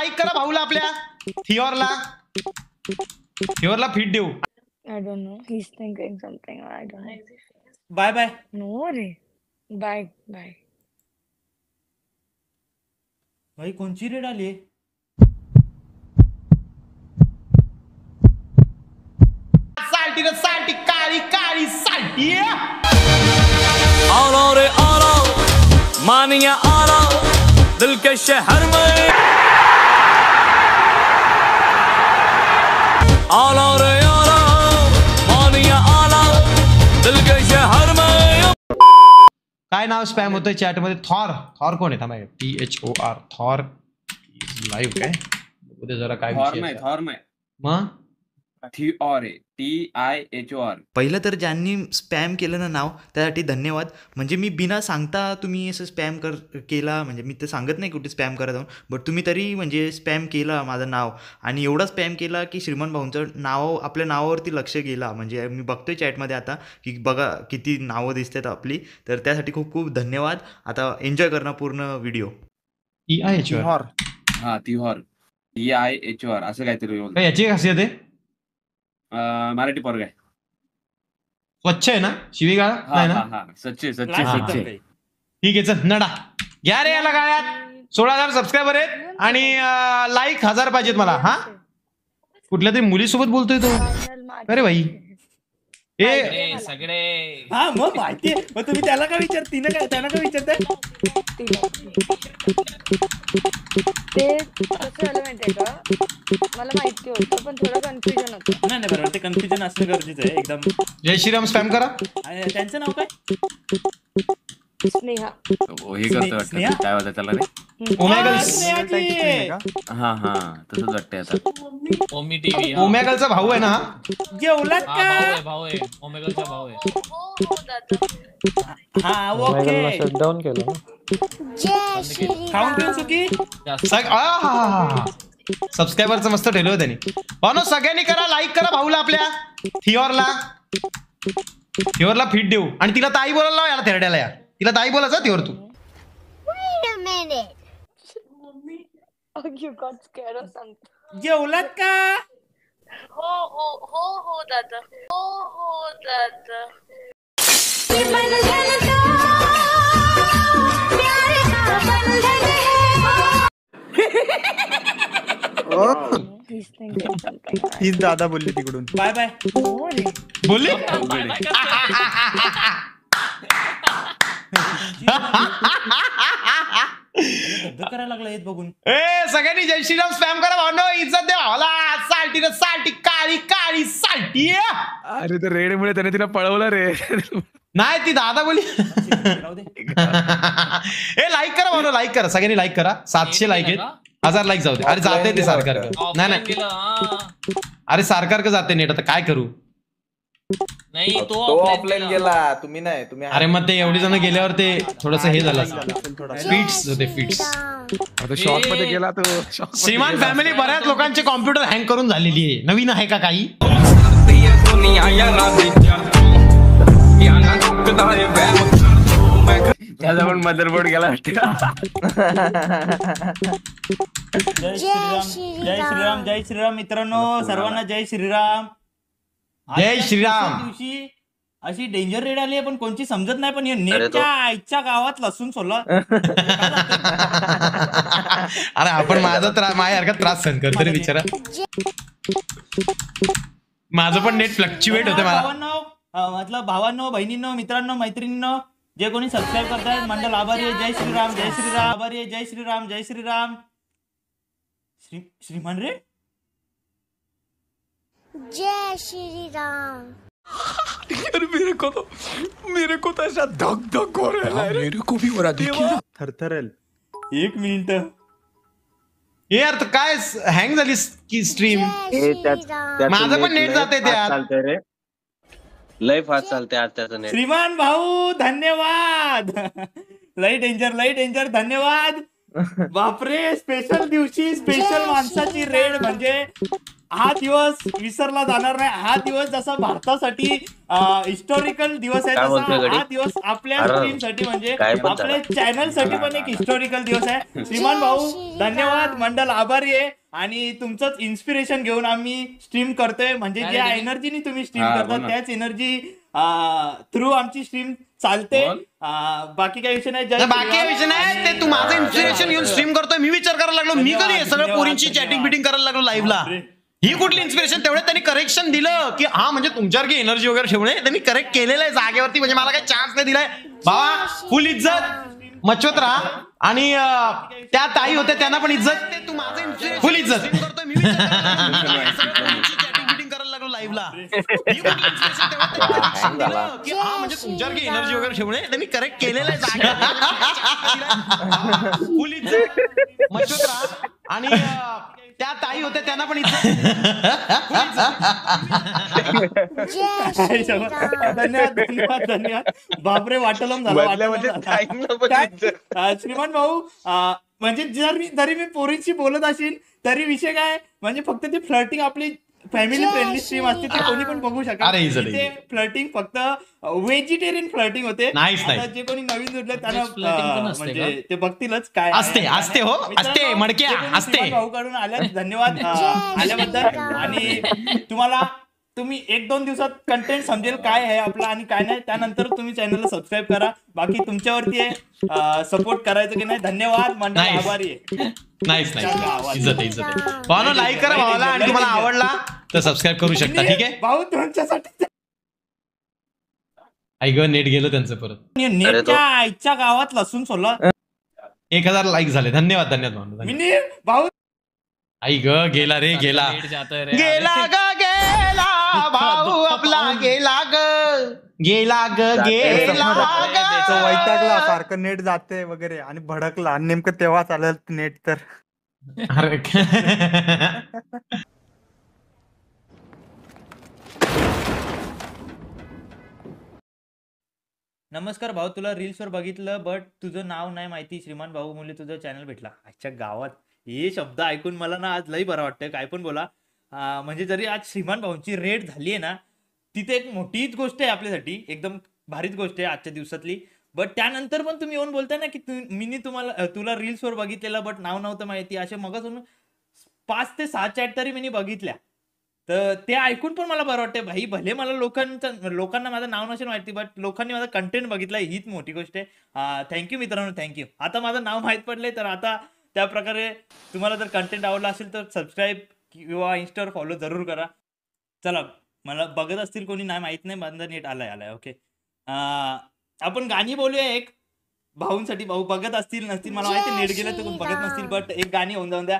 Like करा भाऊला आपल्या थिओरला फिट देऊ. I don't know. He's thinking something. I don't know. Bye bye. No, रे. Bye. Bye. भाई कोणची रेड आली? साल्टी काळी काळी साल्टी. आलो रे आलो मानिया आलो दिल के शहर में आलो रे आलो मानिया आलो दिल के शहर में. काय नाव स्पॅम होतंय चॅट मध्ये? थॉर कोण आहे? थांबा THOR थॉर लाईव्ह काय उद्या जरा काय थॉर नाही मग थिओर TIHOR. पहिलं तर ज्यांनी स्पॅम केलं ना नाव त्यासाठी धन्यवाद. म्हणजे मी बिना सांगता तुम्ही असं स्पॅम केला, म्हणजे मी तर सांगत नाही कुठे स्पॅम करत आहोत, बट तुम्ही तरी म्हणजे स्पॅम केला माझं नाव. आणि एवढा स्पॅम केला की श्रीमान भाऊंचं नाव आपल्या नावावरती लक्ष गेला. म्हणजे मी बघतोय चॅटमध्ये आता की बघा किती नावं दिसतात आपली. तर त्यासाठी खूप खूप धन्यवाद. आता एन्जॉय करणं पूर्ण व्हिडिओ. TIHOR हा थिओर TIHOR असं काहीतरी बोलतो. याची खासियत आहे मराठी पोरग आहे. स्वच्छ आहे ना? शिवीगाळ नाही ना? हा सच्चे ठीक आहे चल नडा घ्या रे याला गाळ्यात. 16,000 सबस्क्रायबर आहेत आणि लाईक 1000 पाहिजेत मला. हा कुठल्या तरी मुलीसोबत बोलतोय तो. अरे भाई ए सगळे हा मग माहितीये. मग तुम्ही त्याला का विचार त्यांना का विचारताय? ते कसं झालं माहितीये का? मला माहिती होतं पण थोडं कन्फ्युजन होतं. नाही बरोबर, ते कन्फ्युजन असणं गरजेचं आहे एकदम. जय श्रीराम स्पॅम करा. त्यांचं नाव काय? स्नेहा. हे करतो वाटतं. काय होतं त्याला रे? ओमॅगल्स. हा तसंच वाटतंय आता. ओमी टीव्ही ओमॅगलचा भाऊ आहे ना हा? जेवलात का? भाऊ आहे ओमेगलचा भाऊ आहे. हा ओके. शटडाऊन केलं ना. खाऊन पिऊन सुखी. सबस्क्रायबरचं मस्त ठेवलं त्यांनी. भाऊ सगळ्यांनी करा लाईक करा भाऊला आपल्या थिओरला फिट देऊ. आणि तिला ताई बोलायला लाव याला थेरड्याला. या तिला ताई बोलायचं थिओर तू. Oh, you got scared or something. जेवलात का? हो दादा. He's thinking something. हीच दादा बोलली तिकडून. Bye bye. बोलली करायला लागला येत बघून. ए सगळ्यांनी जय श्रीराम स्पॅम करा भावनो. इज्जत द्या भावाला. साल्टी काळी काळी साल्टी. अरे तर रेड मुळे त्याने तिला पळवलं रे. नाही ती दादा बोली. ए लाईक करा भावनो लाईक करा. सगळ्यांनी लाईक करा. 700 लाईक आहेत. 1000 लाईक जाऊ दे. अरे जाते ते सरकार. नाही अरे सरकार जाते नेट. आता काय करू? नाही तो ऑफलाईन गेला. तुम्ही नाही. तुम्ही अरे मग ते एवढी जण गेल्यावर ते थोडस हे झालं. फिट्स होते फिट्स. शॉक मध्ये गेला तो. श्रीमान फॅमिली बऱ्याच लोकांचे कॉम्प्युटर हँग करून झालेली आहे. नवीन आहे का काही? त्याचा पण मदरबोर्ड गेला वाटतं. जय श्रीराम मित्रांनो. सर्वांना जय श्रीराम. जय श्रीराम. दिवशी अशी डेंजर रेड आली आहे पण कोणची समजत नाही. पण नेटच्या आईच्या गावात लसूण सोडला. अरे आपण माझ्यासारखा त्रास सहन करतो रे बिचारा. माझं पण नेट फ्लक्च्युएट होते मला. मतलब भावांनो बहिणींनो मित्रांनो मैत्रिणींनो जे कोणी सबस्क्राईब करतायत मंडळ आभारी आहे. जय श्रीराम आभारी आहे. जय श्रीराम. श्रीमान रे. जय श्री राम. यार मेरे को तो ऐसा धक हो रहा है. मेरे को भी हो रहा. देखिए थरथरेल. 1 मिनिट. यार तर काय हँग झाली की स्ट्रीम. माझं पण नेट जाते त्यात. लय फास्ट चालते आज त्याचं नेट. श्रीमान भाऊ धन्यवाद. लई डेंजर धन्यवाद. बापरे, स्पेशल दिवशी स्पेशल माणसाची रेड म्हणजे हा दिवस विसरला जाणार नाही. हा दिवस जसा भारतासाठी हिस्टॉरिकल दिवस आहे तसा हा दिवस आपल्या स्ट्रीमसाठी म्हणजे आपल्या चॅनलसाठी पण एक हिस्टॉरिकल दिवस आहे. श्रीमान भाऊ धन्यवाद, मंडळ आभारी आहे. आणि तुमचंच इन्स्पिरेशन घेऊन आम्ही स्ट्रीम करतोय. म्हणजे ज्या एनर्जीने तुम्ही स्ट्रीम करता त्याच एनर्जी थ्रू आमची स्ट्रीम चालते. बाकी काही विषय नाही. बाकी विषय नाही, ते तू माझं इन्स्पिरेशन घेऊन स्ट्रीम करतोय. मी विचार करायला लागलो, मी कधी हे सगळं पोरींची चॅटिंग बिटिंग करायला लागलो लाईव्हला. ही कुठली इन्स्पिरेशन? तेवढे त्यांनी करेक्शन दिलं की हा म्हणजे तुमच्यासारखी एनर्जी वगैरे ठेवणे त्यांनी करेक्ट केलेलं आहे जागेवरती. म्हणजे मला काही चान्स नाही दिलाय बाबा. फुल इज्जत मचवत राहा. आणि त्या ताई होत्या त्यांना पण इज्जत. तू माझं फुल इज्जत करतोय. मी चॅटिंग बिटिंग करायला लागलो लाईव्हला. की हा म्हणजे तुमच्यासारखी एनर्जी वगैरे ठेवणे त्यांनी करेक्ट केलेलं आहे जागेवर. फुल इज्जत मचवत राहा. आणि त्या ताई होत्या त्यांना पण धन्यवाद धन्यवाद धन्यवाद. बापरे, वाटलं झालं. श्रीमान भाऊ म्हणजे जरी मी पोरींशी बोलत असेल तरी विषय काय म्हणजे फक्त ते फ्लर्टिंग आपली फॅमिली फ्रेंडली स्ट्रीम असते ते कोणी पण बघू शकत. ते फ्लर्टिंग फक्त व्हेजिटेरियन फ्लर्टिंग होते. जे कोणी नवीन जुडले त्यांना म्हणजे ते बघतीलच काय असते. असते हो असते मडक्या असते. भाऊ कडून आल्या धन्यवाद आल्याबद्दल. आणि तुम्ही 1-2 दिवसात कंटेंट समजेल काय आहे आपला आणि काय नाही. त्यानंतर तुम्ही चॅनलला सबस्क्राईब करा. बाकी तुमच्यावरती आहे सपोर्ट करायचं की नाही. धन्यवाद, मंडळ आभारी आहे. नाईस इज्जत आहे. भावानो लाईक करा भावाला. आणि तुम्हाला आवडला तर सबस्क्राईब करू शकता. ठीक आहे भाऊ तुमच्यासाठी. आई ग नेट गेलं त्यांचं परत. नेटच्या आईच्या गावात लसूण सोला 1000 लाईक झाले. धन्यवाद धन्यवाद भाऊ. आई ग गेला रे गेला गेला ग गेला भाऊ आपला गेला ग गेला ग गेला वैतागला सारखं नेट जाते वगैरे आणि भडकला. नेमकं तेव्हा चालेल नेट तर. अरे नमस्कार भाऊ, तुला रील्सवर बघितलं बट तुझं नाव नाही माहिती. श्रीमान भाऊ मुले तुझं चॅनल भेटला. आजच्या गावात हे शब्द ऐकून मला ना आज लई बरं वाटतं. काय पण बोला म्हणजे जरी आज श्रीमान भाऊंची रेट झाली आहे ना तिथे एक मोठीच गोष्ट आहे आपल्यासाठी. एकदम भारीच गोष्ट आहे आजच्या दिवसातली. बट त्यानंतर पण तुम्ही येऊन बोलताय ना की मी तुला रील्सवर बघितलेलं बट नाव नव्हतं माहिती. असे मगासून 5 ते 6 चॅट तरी मी बघितल्या. तर ते ऐकून पण मला बरं वाटतं. भाई भले मला लोकांना माझं नाव नसेल माहिती बट लोकांनी माझा कंटेंट बघितला हीच मोठी गोष्ट आहे. थँक्यू मित्रांनो, थँक्यू. आता माझं नाव माहीत पडलंय तर आता त्या प्रकारे तुम्हाला जर कंटेंट आवडला असेल तर सबस्क्राईब किंवा इंस्टावर फॉलो जरूर करा. चला मला बघत असतील कोणी नाही माहित नाही. माझा नेट आलाय ओके. आपण गाणी बोलूया एक भाऊंसाठी. भाऊ बघत असतील नसतील मला माहिती, नेट गेलं तर बघत नसतील बट एक गाणी होऊन जाऊन द्या.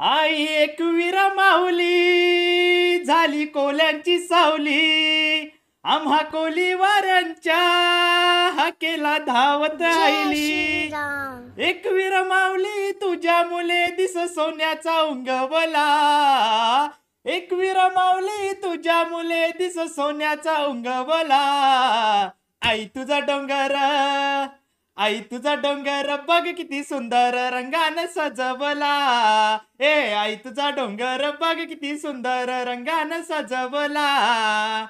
आई एकविरा माऊली झाली कोल्यांची सावली आम्हा कोलीवारांच्या हाकेला धावत आईली. एकविरा माऊली तुझ्या मुले दिस सोन्याचा उंगवला. एकविरा माऊली तुझ्या मुले दिस सोन्याचा उंगवला. आई तुझा डोंगर आई तुझा डोंगर बघ किती सुंदर रंगानं सजवला. ए आई तुझा डोंगर बघ किती सुंदर रंगानं सजवला.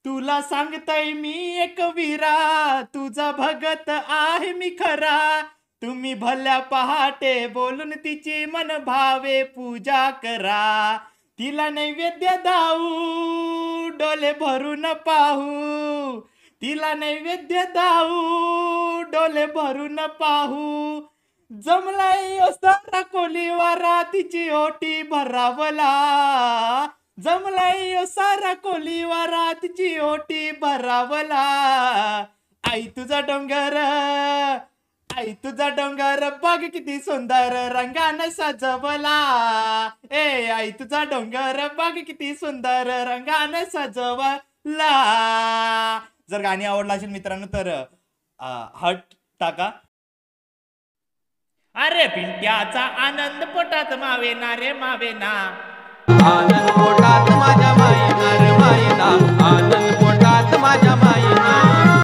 तुला सांगतय मी एकविरा तुझा भगत आहे मी खरा. तुम्ही भल्या पहाटे बोलून तिची मन भावे पूजा करा. तिला नैवेद्य दाऊ डोले भरून पाहू. तिला नैवेद्य दाऊ डोले भरून पाहू. जमलाई सारा कोलीवारा तिची ओटी भरावला. जमलाई सारा कोलीवारा तिची ओटी भरावला. आई तुझा डोंगर आई तुझा डोंगर बघ किती सुंदर रंगानं सजवला. ए आई तुझा डोंगर बघ किती सुंदर रंगानं सजवला. जर गाणी आवडला असेल मित्रांनो तर हट टाका. अरे पिंट्याचा आनंद पोटात मावेना रे मावेना. आनंद पोटात माझ्या मायेना रे मायेना.